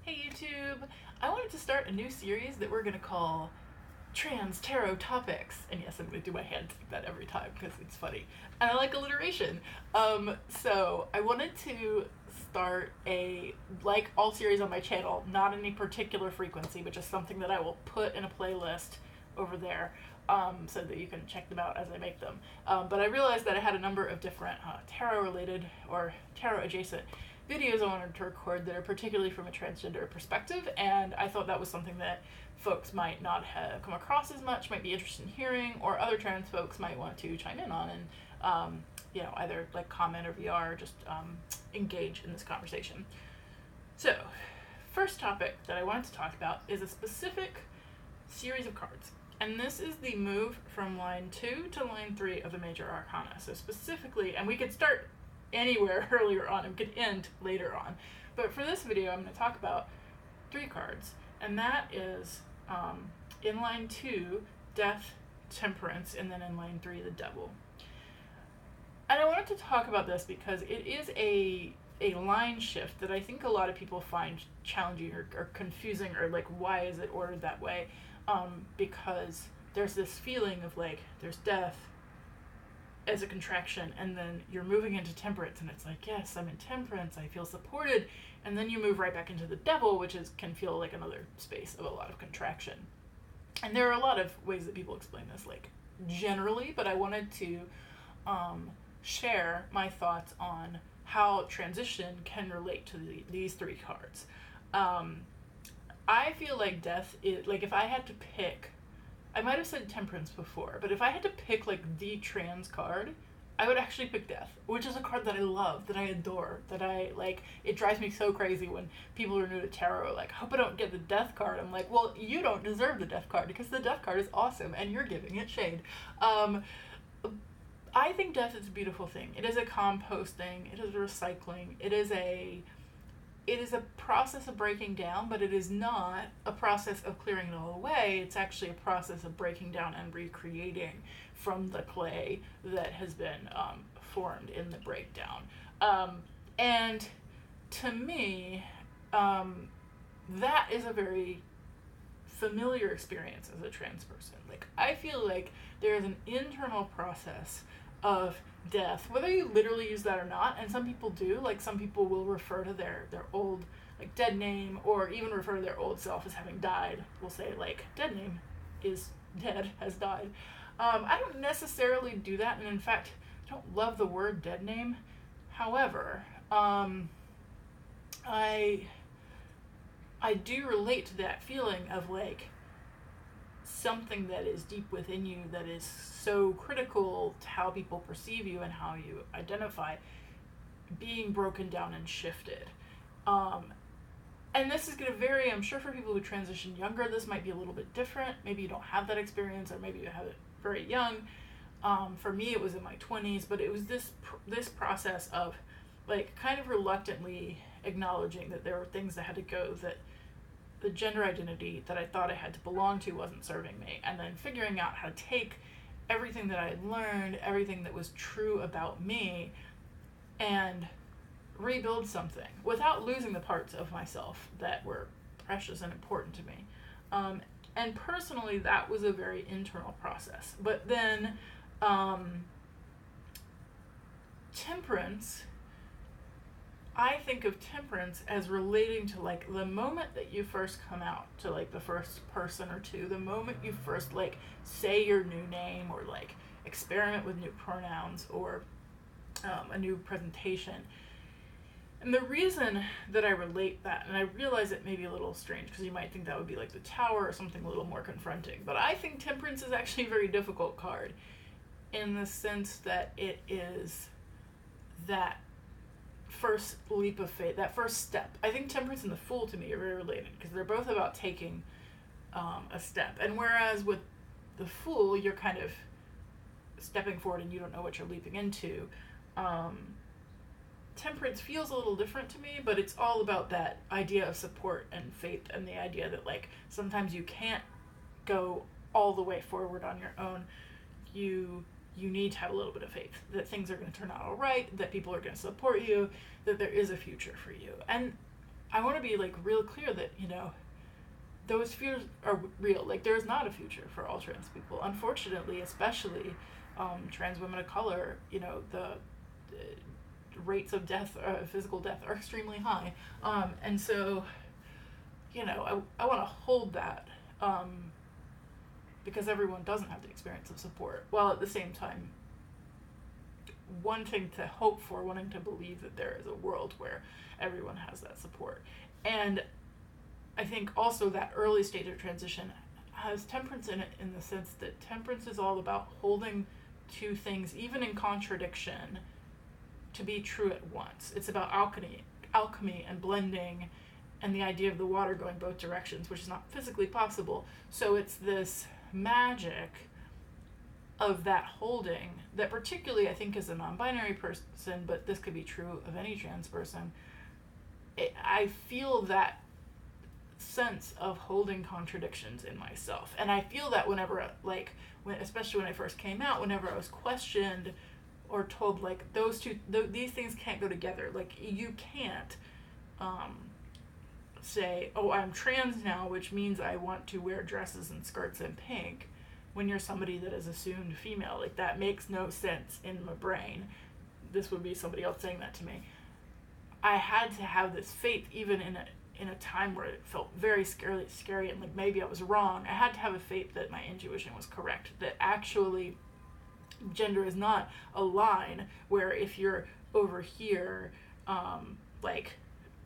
Hey YouTube! I wanted to start a new series that we're going to call Trans Tarot Topics. And yes, I'm going to do my hands like that every time because it's funny. And I like alliteration. So I wanted to start a, like all series on my channel, not any particular frequency, but just something that I will put in a playlist over there so that you can check them out as I make them. But I realized that I had a number of different tarot related or tarot adjacent videos I wanted to record that are particularly from a transgender perspective, and I thought that was something that folks might not have come across as much, might be interested in hearing, or other trans folks might want to chime in on and either like comment or VR, just engage in this conversation. So, first topic that I wanted to talk about is a specific series of cards. And this is the move from line 2 to line 3 of the major arcana. So specifically, and we could start anywhere earlier on and we could end later on. But for this video, I'm going to talk about 3 cards. And that is, in line 2, Death, Temperance, and then in line 3, the Devil. And I wanted to talk about this because it is a line shift that I think a lot of people find challenging or confusing, or like, why is it ordered that way? Because there's this feeling of like, there's death as a contraction, and then you're moving into temperance, and it's like, yes, I'm in temperance, I feel supported, and then you move right back into the devil, which can feel like another space of a lot of contraction. And there are a lot of ways that people explain this, like, generally, but I wanted to share my thoughts on how transition can relate to these 3 cards. I feel like death is, like, if I had to pick, I might have said temperance before, but if I had to pick, like, the trans card, I would actually pick death, which is a card that I love, that I adore, that I, like, it drives me so crazy when people are new to tarot, like, hope I don't get the death card. I'm like, well, you don't deserve the death card, because the death card is awesome, and you're giving it shade. I think death is a beautiful thing. It is a composting, it is a recycling, it is a process of breaking down, but it is not a process of clearing it all away. It's actually a process of breaking down and recreating from the clay that has been formed in the breakdown. And to me, that is a very familiar experience as a trans person. Like, I feel like there is an internal process of death, whether you literally use that or not, and some people do. Like, some people will refer to their old, like, dead name, or even refer to their old self as having died. We'll say, like, dead name is dead, has died. I don't necessarily do that, and in fact, I don't love the word dead name. However, I do relate to that feeling of, like, something that is deep within you that is so critical to how people perceive you and how you identify being broken down and shifted. And this is going to vary, I'm sure, for people who transition younger. This might be a little bit different. Maybe you don't have that experience, or maybe you have it very young. For me, it was in my 20s, but it was this process of, like, kind of reluctantly acknowledging that there were things that had to go, that the gender identity that I thought I had to belong to wasn't serving me, and then figuring out how to take everything that I had learned, everything that was true about me, and rebuild something without losing the parts of myself that were precious and important to me. And personally, that was a very internal process. But then temperance, I think of temperance as relating to, like, the moment that you first come out to, like, the first person or two, the moment you first, like, say your new name, or, like, experiment with new pronouns, or a new presentation. And the reason that I relate that, and I realize it may be a little strange because you might think that would be like the Tower or something a little more confronting, but I think temperance is actually a very difficult card in the sense that it is that first leap of faith, that first step. I think temperance and the Fool to me are very related because they're both about taking a step. And whereas with the Fool, you're kind of stepping forward and you don't know what you're leaping into, temperance feels a little different to me, but it's all about that idea of support and faith, and the idea that, like, sometimes you can't go all the way forward on your own. You need to have a little bit of faith that things are going to turn out all right, that people are going to support you, that there is a future for you. And I want to be like real clear that, those fears are real. Like, there's not a future for all trans people. Unfortunately, especially trans women of color, the rates of death, physical death, are extremely high. And so, I want to hold that, because everyone doesn't have the experience of support, while at the same time wanting to hope for, wanting to believe that there is a world where everyone has that support. And I think also that early stage of transition has temperance in it, in the sense that temperance is all about holding two things, even in contradiction, to be true at once. It's about alchemy and blending, and the idea of the water going both directions, which is not physically possible. So it's this magic of that holding that, particularly I think as a non-binary person, but this could be true of any trans person, I feel that sense of holding contradictions in myself. And I feel that whenever, especially when I first came out, whenever I was questioned or told, like, these things can't go together. Like, you can't say, oh, I'm trans now, which means I want to wear dresses and skirts and pink, when you're somebody that is assumed female. Like, that makes no sense in my brain. This would be somebody else saying that to me. I had to have this faith, even in a time where it felt very scary, and like maybe I was wrong. I had to have a faith that my intuition was correct, that actually gender is not a line where if you're over here, like,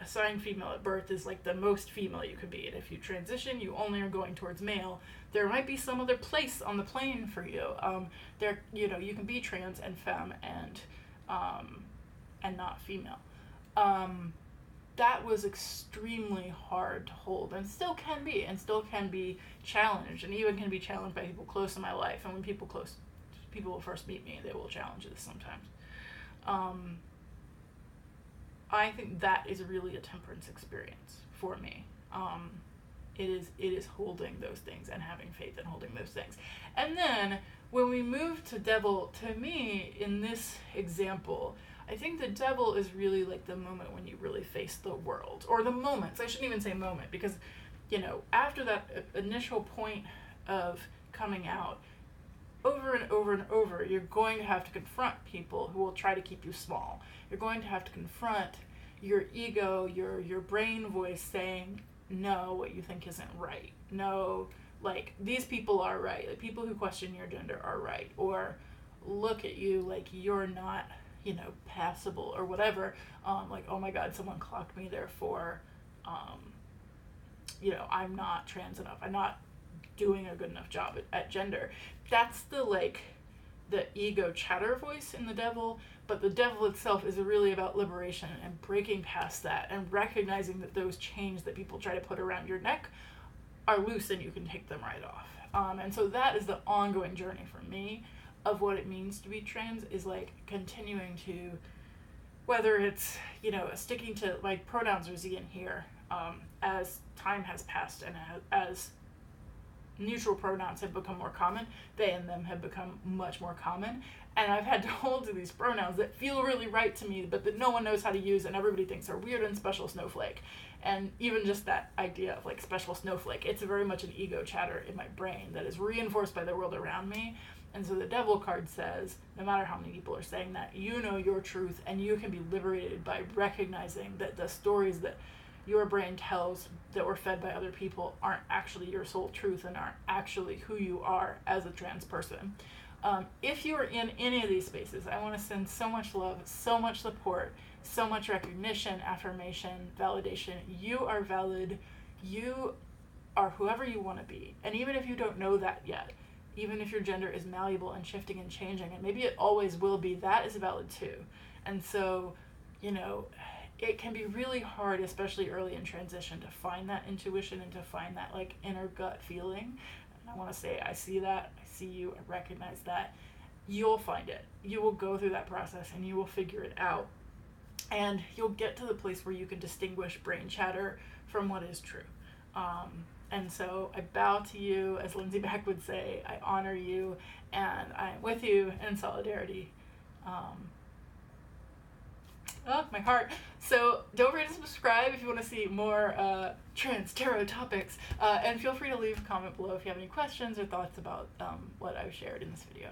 assigned female at birth is like the most female you could be, and if you transition, you only are going towards male. There might be some other place on the plane for you. You can be trans and femme and not female. That was extremely hard to hold, and still can be challenged, and even can be challenged by people close to my life. And when people will first meet me, they will challenge this sometimes. I think that is really a temperance experience for me. It is holding those things and having faith in holding those things. And then when we move to devil, to me, in this example, I think the devil is really like the moment when you really face the world, or the moments. I shouldn't even say moment, because, after that initial point of coming out, over and over and over, you're going to have to confront people who will try to keep you small. You're going to have to confront your ego, your brain voice saying, no, what you think isn't right. No, like, these people are right. Like, people who question your gender are right. Or look at you, like, you're not, passable, or whatever. Like, oh my God, someone clocked me, therefore, I'm not trans enough. I'm not doing a good enough job at gender. That's the ego chatter voice in the devil, but the devil itself is really about liberation and breaking past that and recognizing that those chains that people try to put around your neck are loose and you can take them right off. And so that is the ongoing journey for me of what it means to be trans, is like continuing to, whether it's, sticking to, like, pronouns are Z and here, as time has passed and as neutral pronouns have become more common, they and them have become much more common, and I've had to hold to these pronouns that feel really right to me, but that no one knows how to use, and everybody thinks are weird and special snowflake. And even just that idea of, like, special snowflake, it's very much an ego chatter in my brain that is reinforced by the world around me. And so the devil card says, no matter how many people are saying that, you know your truth, and you can be liberated by recognizing that the stories that your brain tells that were fed by other people aren't actually your soul truth and aren't actually who you are as a trans person. If you are in any of these spaces, I want to send so much love, so much support, so much recognition, affirmation, validation. You are valid. You are whoever you want to be. And even if you don't know that yet, even if your gender is malleable and shifting and changing, and maybe it always will be, that is valid too. And so, it can be really hard, especially early in transition, to find that intuition and to find that, like, inner gut feeling. And I want to say, I see that, I see you, I recognize that. You'll find it. You will go through that process and you will figure it out. And you'll get to the place where you can distinguish brain chatter from what is true. And so I bow to you, as Lindsay Beck would say. I honor you, and I'm with you in solidarity. Oh, my heart. So don't forget to subscribe if you want to see more trans tarot topics, and feel free to leave a comment below if you have any questions or thoughts about what I've shared in this video.